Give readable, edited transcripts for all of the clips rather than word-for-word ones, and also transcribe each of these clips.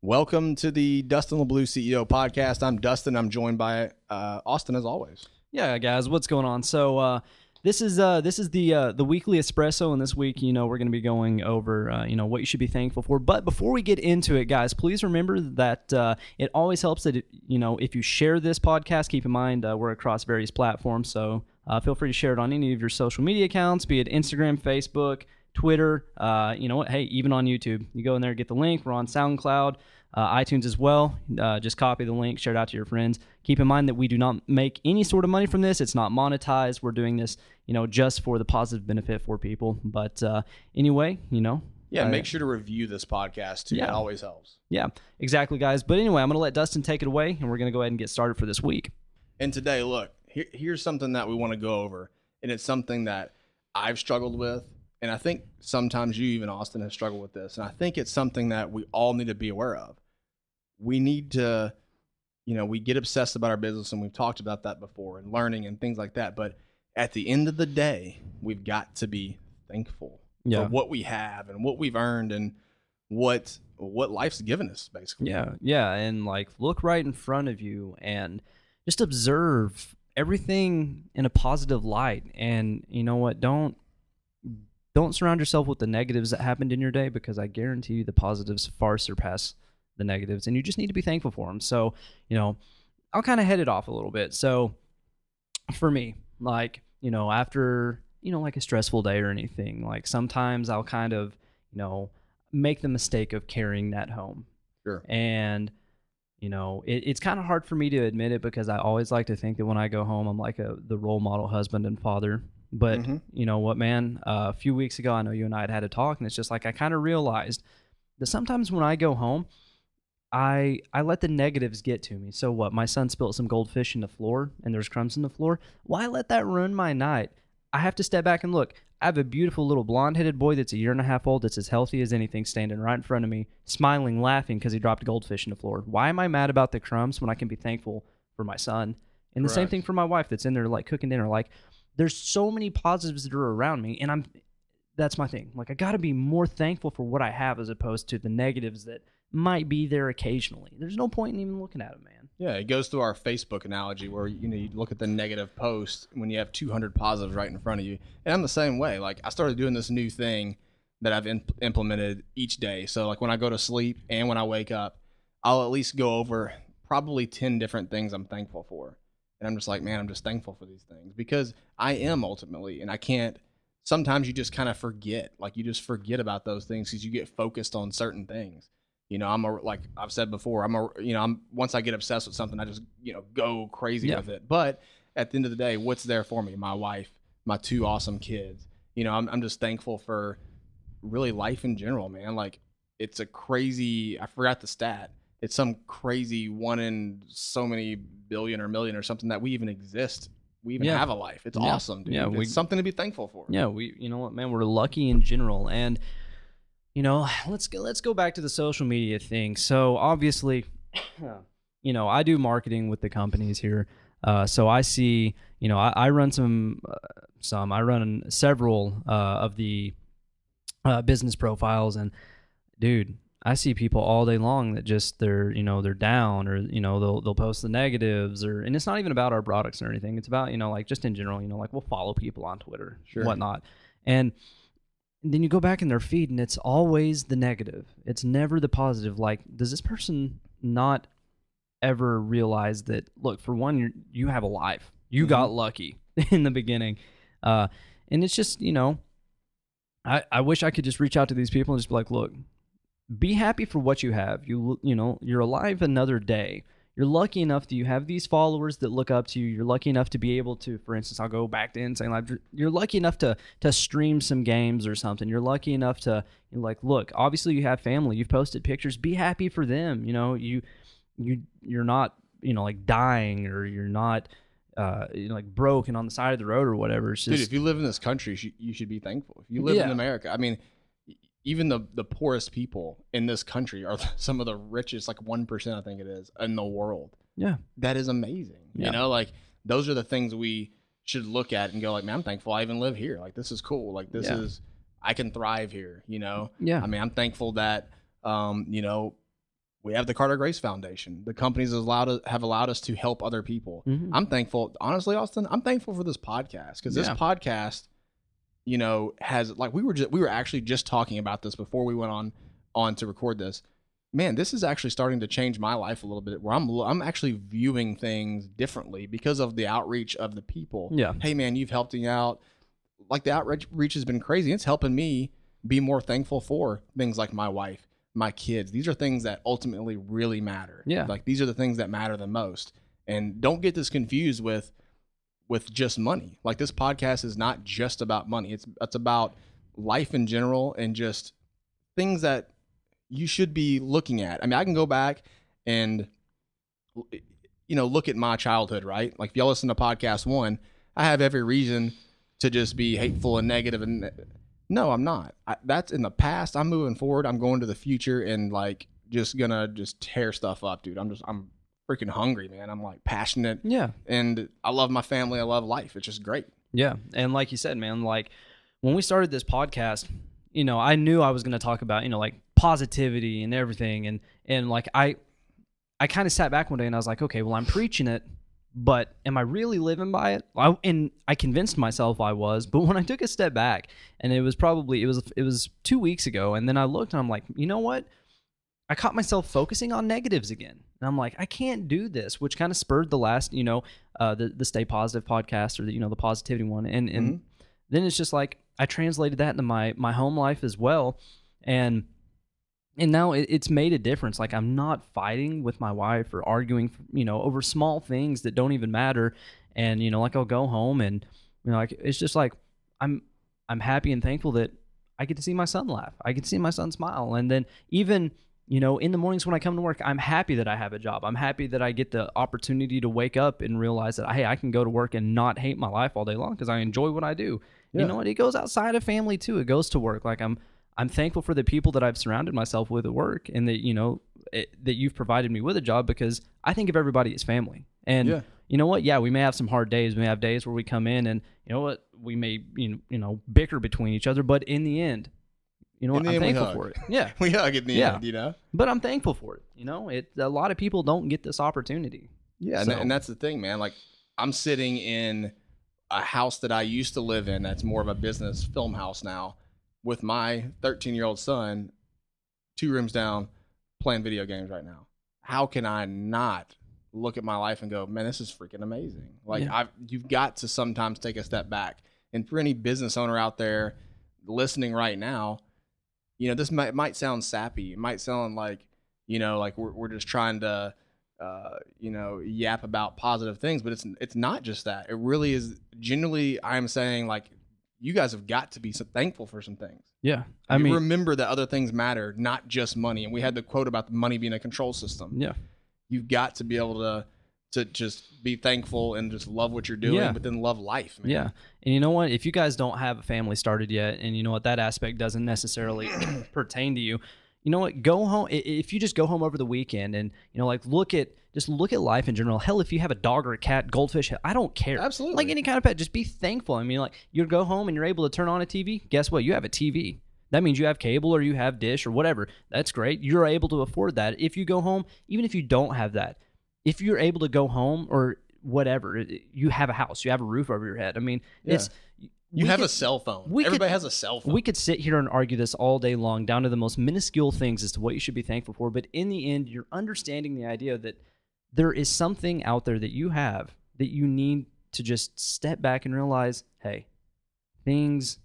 Welcome to the Dustin LeBlue CEO podcast. I'm Dustin. I'm joined by Austin as always. Yeah, guys, what's going on? So this is the weekly Espresso, and this week, we're going to be going over what you should be thankful for. But before we get into it, guys, please remember that it always helps that if you share this podcast. Keep in mind we're across various platforms, so feel free to share it on any of your social media accounts, be it Instagram, Facebook, Twitter. Hey, even on YouTube, you go in there, get the link. We're on SoundCloud. iTunes as well. Just copy the link, share it out to your friends. Keep in mind that we do not make any sort of money from this. It's not monetized. We're doing this, just for the positive benefit for people. But anyway, make sure to review this podcast too. Yeah. That always helps. Yeah, exactly, guys. But anyway, I'm going to let Dustin take it away, and we're going to go ahead and get started for this week. And today, look, here's something that we want to go over, and it's something that I've struggled with, and I think sometimes you, even Austin, has struggled with this, and I think it's something that we all need to be aware of. We need to, we get obsessed about our business, and we've talked about that before, and learning and things like that. But at the end of the day, we've got to be thankful for what we have and what we've earned and what life's given us, basically. Yeah, and look right in front of you and just observe everything in a positive light. And you know what? Don't surround yourself with the negatives that happened in your day, because I guarantee you the positives far surpass the negatives, and you just need to be thankful for them. So, I'll kind of head it off a little bit. So for me, after, a stressful day or anything, sometimes I'll kind of, make the mistake of carrying that home. Sure. And, it's kind of hard for me to admit it, because I always like to think that when I go home, I'm like the role model husband and father. But you know what, man, a few weeks ago, I know you and I had a talk, and it's just I kind of realized that sometimes when I go home, I let the negatives get to me. So what? My son spilled some goldfish in the floor, and there's crumbs in the floor. Why let that ruin my night? I have to step back and look. I have a beautiful little blonde-headed boy that's 1.5 years old, that's as healthy as anything, standing right in front of me, smiling, laughing because he dropped a goldfish in the floor. Why am I mad about the crumbs when I can be thankful for my son? And the same thing for my wife that's in there cooking dinner. There's so many positives that are around me, and that's my thing. I got to be more thankful for what I have as opposed to the negatives that might be there occasionally. There's no point in even looking at them, man. Yeah, it goes through our Facebook analogy where, you look at the negative post when you have 200 positives right in front of you. And I'm the same way. I started doing this new thing that I've implemented each day. So, when I go to sleep and when I wake up, I'll at least go over probably 10 different things I'm thankful for. And I'm just man, I'm just thankful for these things, because I am ultimately, and I can't, sometimes you just kind of forget, you just forget about those things because you get focused on certain things. Like I've said before, I'm once I get obsessed with something, I just, go crazy with it. But at the end of the day, what's there for me? My wife, my 2 awesome kids. I'm just thankful for really life in general, man. It's a crazy, I forgot the stat. It's some crazy 1 in so many billion or million or something that we even exist. We even have a life. It's awesome, dude. Yeah, it's something to be thankful for. Yeah, you know what, man, we're lucky in general. And let's go back to the social media thing. So obviously, I do marketing with the companies here. So I see, I run I run several of the business profiles, and dude, I see people all day long that just they're down, or they'll post the negatives, and it's not even about our products or anything. It's about just in general, we'll follow people on Twitter, whatnot, and then you go back in their feed, and it's always the negative. It's never the positive. Does this person not ever realize that? Look, for one, you have a life. You got lucky in the beginning, and it's just I wish I could just reach out to these people and just be look. Be happy for what you have. You're alive another day. You're lucky enough that you have these followers that look up to you. You're lucky enough to be able to, for instance, I'll go back to Insane Life. You're lucky enough to stream some games or something. You're lucky enough to look. Obviously, you have family. You've posted pictures. Be happy for them. You're not dying, or you're not broke and on the side of the road or whatever. It's just, dude, if you live in this country, you should be thankful. If you live in America, I mean, even the poorest people in this country are some of the richest, 1%, I think it is, in the world. Yeah. That is amazing. Yeah. Those are the things we should look at and go man, I'm thankful I even live here. This is cool. This is, I can thrive here, Yeah. I mean, I'm thankful that, we have the Carter Grace Foundation. The companies have allowed us to help other people. Mhm. I'm thankful, honestly, Austin. I'm thankful for this podcast because this podcast, you know, has like we were actually just talking about this before we went on to record this. Man, this is actually starting to change my life a little bit. Where I'm actually viewing things differently because of the outreach of the people. Yeah. Hey, man, you've helped me out. Like the outreach has been crazy. It's helping me be more thankful for things like my wife, my kids. These are things that ultimately really matter. Yeah. Like these are the things that matter the most. And don't get this confused with just money. Like this podcast is not just about money. It's about life in general and just things that you should be looking at. I mean, I can go back and, you know, look at my childhood, right? Like if y'all listen to podcast 1, I have every reason to just be hateful and negative. And no, I'm not. That's in the past. I'm moving forward. I'm going to the future and like just gonna just tear stuff up, dude. I'm freaking hungry, man. I'm like passionate. Yeah. And I love my family. I love life. It's just great. Yeah. And like you said, man, like when we started this podcast, you know, I knew I was going to talk about, you know, like positivity and everything. And like, I kind of sat back one day and I was like, okay, well, I'm preaching it, but am I really living by it? And I convinced myself I was, but when I took a step back, and it was 2 weeks ago, and then I looked and I'm like, you know what? I caught myself focusing on negatives again. And I'm like, I can't do this, which kind of spurred the last, you know, the Stay Positive podcast, or the, you know, the positivity one. And then it's just like, I translated that into my home life as well. And now it's made a difference. Like I'm not fighting with my wife or arguing, you know, over small things that don't even matter. And, you know, like I'll go home and, you know, like, it's just like, I'm happy and thankful that I get to see my son laugh. I get to see my son smile. And then even, you know, in the mornings when I come to work, I'm happy that I have a job. I'm happy that I get the opportunity to wake up and realize that, hey, I can go to work and not hate my life all day long because I enjoy what I do. Yeah. You know what? It goes outside of family too. It goes to work. Like I'm thankful for the people that I've surrounded myself with at work, and that, you know, that you've provided me with a job, because I think of everybody as family. And you know what? Yeah, we may have some hard days. We may have days where we come in and, you know what, we may, you know, bicker between each other, but in the end, you know what? I'm thankful for it. Yeah. We hug in the end, you know? But I'm thankful for it. You know, a lot of people don't get this opportunity. Yeah. So. And that's the thing, man. Like I'm sitting in a house that I used to live in. That's more of a business film house now, with my 13-year-old son 2 rooms down playing video games right now. How can I not look at my life and go, man, this is freaking amazing. Like you've got to sometimes take a step back. And for any business owner out there listening right now, you know, this might sound sappy. It might sound like, you know, like we're just trying to, you know, yap about positive things, but it's not just that. It really is. Genuinely, I'm saying, like, you guys have got to be thankful for some things. Yeah. I mean, remember that other things matter, not just money. And we had the quote about the money being a control system. Yeah. You've got to be able to just be thankful and just love what you're doing, but then love life, man. Yeah. And you know what? If you guys don't have a family started yet, and you know what, that aspect doesn't necessarily pertain to you, you know what? Go home. If you just go home over the weekend and, you know, like look at life in general. Hell, if you have a dog or a cat, goldfish, I don't care. Absolutely. Like any kind of pet, just be thankful. I mean, like you go home and you're able to turn on a TV. Guess what? You have a TV. That means you have cable or you have dish or whatever. That's great. You're able to afford that. If you go home, even if you don't have that, if you're able to go home or whatever, you have a house, you have a roof over your head. I mean, you have a cell phone. Everybody has a cell phone. We could sit here and argue this all day long, down to the most minuscule things as to what you should be thankful for. But in the end, you're understanding the idea that there is something out there that you have that you need to just step back and realize, hey, things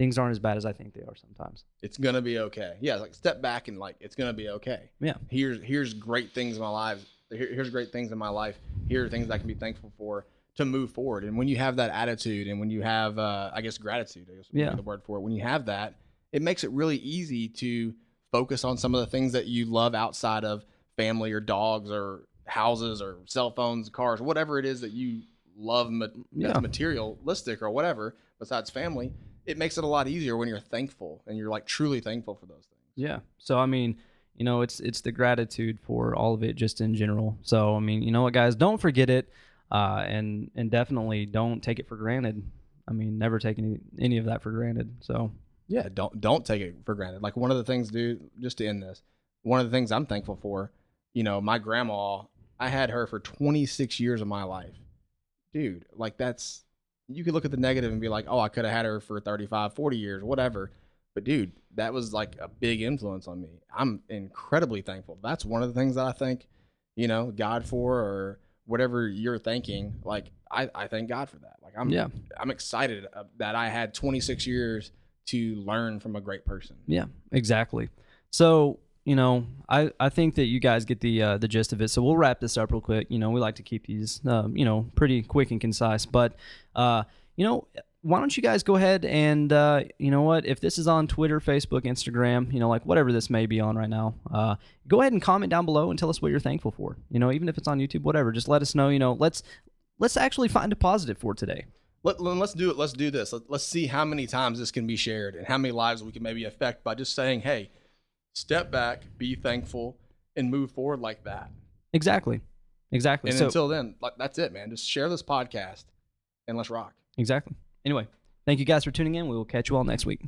aren't as bad as I think they are sometimes. It's gonna be okay. Yeah, like step back and like it's gonna be okay. Yeah. Here's great things in my life. Here's great things in my life. Here are things I can be thankful for to move forward. And when you have that attitude, and when you have, I guess, gratitude, I guess would be the word for it. When you have that, it makes it really easy to focus on some of the things that you love outside of family or dogs or houses or cell phones, cars, whatever it is that you love, that's materialistic or whatever, besides family. It makes it a lot easier when you're thankful and you're like truly thankful for those things. Yeah. So, I mean, you know, it's the gratitude for all of it just in general. So, I mean, you know what, guys, don't forget it, and definitely don't take it for granted. I mean, never take any of that for granted. So, yeah, don't take it for granted. Like one of the things, dude, just to end this, one of the things I'm thankful for, you know, my grandma, I had her for 26 years of my life. Dude, like you could look at the negative and be like, oh, I could have had her for 35, 40 years, whatever. But dude, that was like a big influence on me. I'm incredibly thankful. That's one of the things that I thank, you know, God for, or whatever you're thinking. Like I thank God for that. Like I'm excited that I had 26 years to learn from a great person. Yeah, exactly. So, you know, I think that you guys get the gist of it. So we'll wrap this up real quick. You know, we like to keep these, you know, pretty quick and concise. But, you know, why don't you guys go ahead and, you know what, if this is on Twitter, Facebook, Instagram, you know, like whatever this may be on right now, go ahead and comment down below and tell us what you're thankful for. You know, even if it's on YouTube, whatever, just let us know. You know, let's actually find a positive for today. Let's do it. Let's do this. Let's see how many times this can be shared and how many lives we can maybe affect by just saying, hey, step back, be thankful, and move forward like that. Exactly. And so, until then, like, that's it, man. Just share this podcast and let's rock. Exactly. Anyway, thank you guys for tuning in. We will catch you all next week.